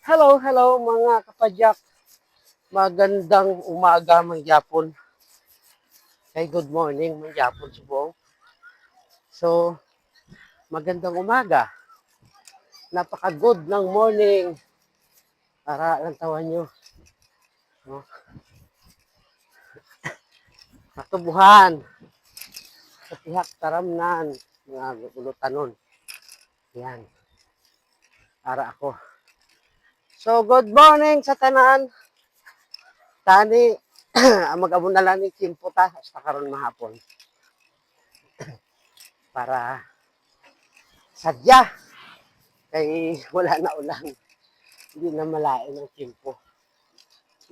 Hello, hello mga kapadyak. Magandang umaga mangyapon. Hey, good morning mangyapon subong. So, magandang umaga. Napaka-good ng morning. Para lang tawan nyo. No? Katubuhan. Katihak taramnan. Nga gulutanon. Yan. Para ako. So, good morning sa tanan. Tani, mag-abon na lang ni Kimpo ta. Hasta karon mahapon. Para sadya. Kay wala na ulang. Hindi na malain ang Kimpo.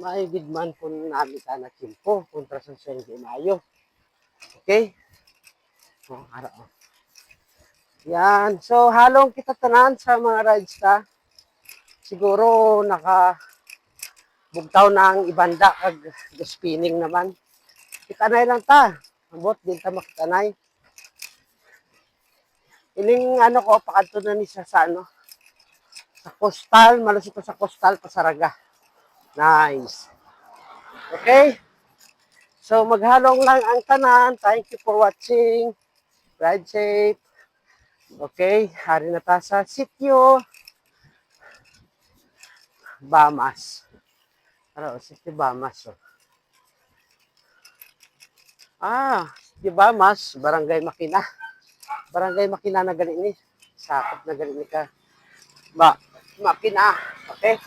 Maigid man kung namin ka na Kimpo. Kontra sa Senge Mayo. Okay? Oh, ara, oh. Yan. So, halong kita tanan sa mga rides ka. Siguro bugtaw na ang ibanda kag spinning naman. Kitanay lang ta. Abot din ta makitanay. Ining ano ko, pakanto na ni sa ano. Sa coastal, malusot ko sa coastal, Pasaraga. Nice. Okay? So, maghalong lang ang tanan. Thank you for watching. Ride safe. Okay, hari na ta sa sitio Bamas. Ano, sitio Bamas. Oh. Sitio Bamas, Barangay Makina. Barangay Makina na galing ni. Sakop na galing ni ka. Makina. Okay?